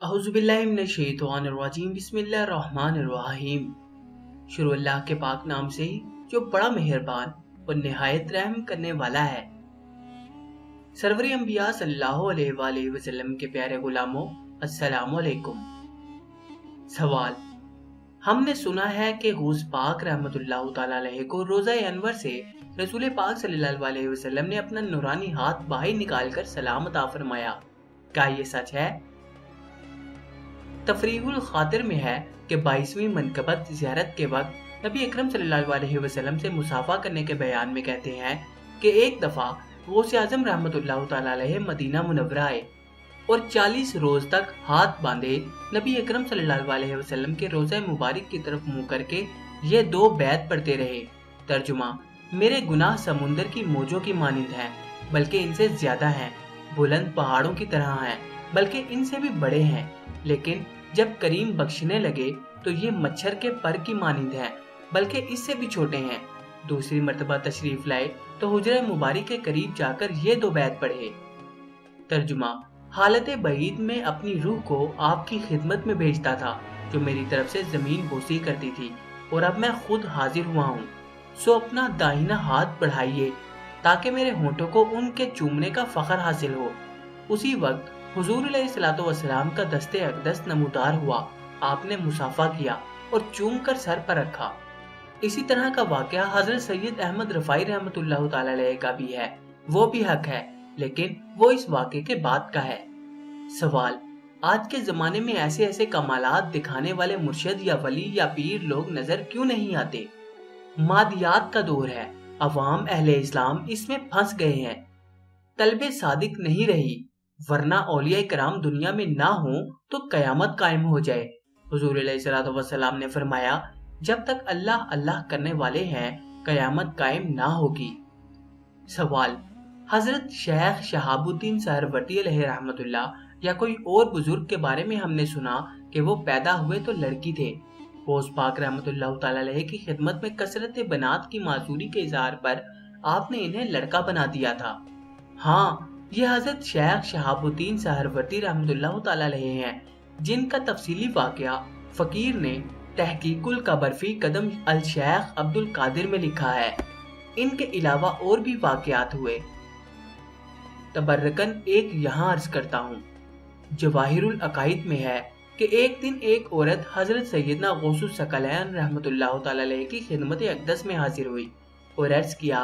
अऊज़ुबिल्लाहिमिनश्शैतानिर्रजीम बिस्मिल्लाहिर्रहमानिर्रहीम। शुरू अल्लाह के पाक नाम से ही जो बड़ा मेहरबान और निहायत रहम करने वाला है। सरवरी अंबिया सल्लल्लाहु अलैहि वसल्लम के प्यारे गुलामों, अस्सलामु अलैकुम। सवाल: हमने सुना है कि गौस पाक रहमतुल्लाह तआला अलैहि को रोज़ा अनवर से रसूल पाक सल्लल्लाहु अलैहि वसल्लम ने अपना नूरानी हाथ बाहर निकालकर सलाम अता फरमाया। क्या ये सच है? तफरीहुल खातिर में है कि 22वीं मनकबत ज़ियारत के वक्त नबी अकरम सल्लल्लाहु अलैहि वसल्लम से मुसाफा करने के बयान में कहते हैं कि एक दफ़ा गौस आज़म रहमतुल्लाह तआला अलैहि मदीना मुनव्वरा आए और 40 रोज तक हाथ बांधे नबी अकरम सल्लल्लाहु अलैहि वसल्लम के रोज़ा मुबारक की तरफ मुंह करके ये दो बैत पढ़ते रहे। तर्जुमा: मेरे गुनाह समुंदर की मौजों की मानिंद हैं, बल्कि इनसे ज्यादा हैं। बुलंद पहाड़ों की तरह हैं, बल्कि इनसे भी बड़े हैं। लेकिन जब करीम बख्शने लगे तो ये मच्छर के पर की मानिंद हैं, बल्कि इससे भी छोटे हैं। दूसरी मर्तबा तशरीफ लाए तो हुजरा मुबारक के करीब जाकर ये दो बैत पढ़े। तर्जुमा: हालत बईद में अपनी रूह को आपकी खिदमत में भेजता था, जो मेरी तरफ से जमीन बोसी करती थी, और अब मैं खुद हाजिर हुआ हूँ। सो अपना दाहिना हाथ बढ़ाइए ताकि मेरे होंठों को उनके चूमने का फख्र हासिल हो। उसी वक्त हुजूर अलैहिस्सलातु वस्सलाम का दस्ते अक़दस नमूदार हुआ। आपने मुसाफा किया और चूम कर सर पर रखा। इसी तरह का वाक़या हजरत सैयद अहमद रफ़ाई रहमतुल्लाह तआला अलैहि का भी है। वो भी हक है, लेकिन वो इस वाक़े के बाद का है। सवाल: आज के जमाने में ऐसे ऐसे कमालात दिखाने वाले मुर्शिद या वली या पीर लोग नजर क्यों नहीं आते? मादियात का दौर है, अवाम अहले इस्लाम इसमें फंस गए हैं। तलबे सादिक नहीं रही, वरना औलिया कराम दुनिया में ना हो तो कयामत कायम हो जाए। हुजूर अलैहिस्सलातु वस्सलाम ने फरमाया, जब तक अल्लाह अल्लाह करने वाले हैं कयामत कायम ना होगी। सवाल: हजरत शेख शहाबुद्दीन सहरवर्ती अलैहि रहमतुल्लाह या कोई और बुजुर्ग के बारे में हमने सुना कि वो पैदा हुए तो लड़की थे। गौस पाक रहमतुल्लाह तआला अलैहि की खिदमत में कसरत बनात की माजूरी के इज़हार पर आपने इन्हें लड़का बना दिया था। हाँ, ये हजरत शेख शहाबुद्दीन सहरवर्ती रहमतुल्लाह तआला अलैहि हैं, जिनका तफसीली वाक़या फ़कीर ने तहकीकुल कबरफी कदम अल शेख अब्दुल कादिर में लिखा है। इनके अलावा और भी वाक़यात हुए। तबर्रकन एक यहाँ अर्ज करता हूँ। जवाहिरुल अकाइद में है कि एक दिन एक औरत हजरत सैयदना गौसुस सकलैन रहमतुल्लाह तआला अलैहि की खिदमत अक़दस में हाजिर हुई और अर्ज किया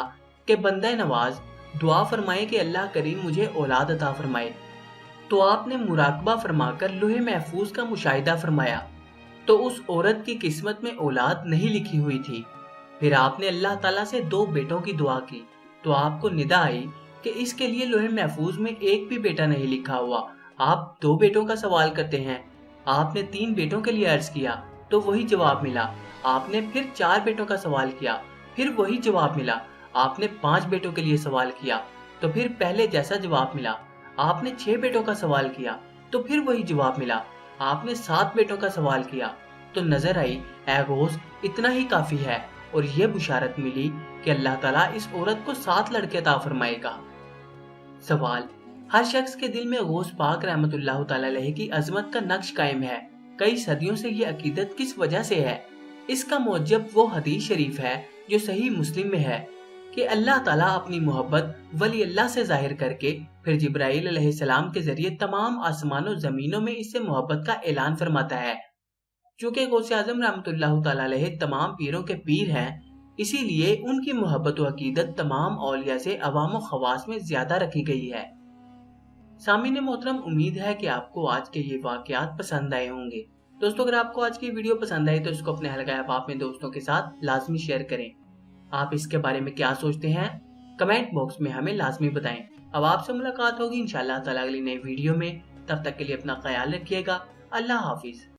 कि बंदा नवाज दुआ फरमाए कि अल्लाह करीम मुझे औलाद अता फरमाए। तो आपने मुराकबा फरमाकर लोहे महफूज का मुशाहिदा फरमाया तो उस औरत की किस्मत में औलाद नहीं लिखी हुई थी। फिर आपने अल्लाह ताला से दो बेटों की दुआ की तो आपको निदा आई कि इसके लिए लोहे महफूज में एक भी बेटा नहीं लिखा हुआ, आप दो बेटों का सवाल करते हैं। आपने 3 बेटों के लिए अर्ज किया तो वही जवाब मिला। आपने फिर 4 बेटों का सवाल किया, फिर वही जवाब मिला। आपने 5 बेटों के लिए सवाल किया तो फिर पहले जैसा जवाब मिला। आपने 6 बेटों का सवाल किया तो फिर वही जवाब मिला। आपने 7 बेटों का सवाल किया तो नजर आई ऐ गौस इतना ही काफी है, और ये बुशारत मिली कि अल्लाह ताला इस औरत को 7 लड़के अता फरमाएगा। सवाल: हर शख्स के दिल में गौस पाक रहमतुल्लाह तआला अलैहि की अजमत का नक्श कायम है। कई सदियों से ये अकीदत किस वजह से है? इसका मौजब वो हदीस शरीफ है जो सही मुस्लिम में है कि अल्लाह ताला अपनी मोहब्बत वली अल्लाह से जाहिर करके फिर जिब्राइल अलैहिस्सलाम के जरिए तमाम आसमानों जमीनों में इससे मोहब्बत का ऐलान फरमाता है। चूँकि गौस आज़म रहमतुल्लाह तआला अलैहि तमाम पीरों के पीर हैं, इसीलिए उनकी मोहब्बत व अकीदत तमाम औलिया से अवाम व खवास में ज्यादा रखी गई है। सामीन मोहतरम, उम्मीद है कि आपको आज के ये वाकयात पसंद आए होंगे। दोस्तों, अगर आपको आज की वीडियो पसंद आई तो इसको अपने हल्का अहबाब में दोस्तों के साथ लाजमी शेयर करें। आप इसके बारे में क्या सोचते हैं कमेंट बॉक्स में हमें लाजमी बताएं। अब आपसे मुलाकात होगी इंशाअल्लाह ताला अगली नई वीडियो में। तब तक के लिए अपना ख्याल रखिएगा। अल्लाह हाफिज।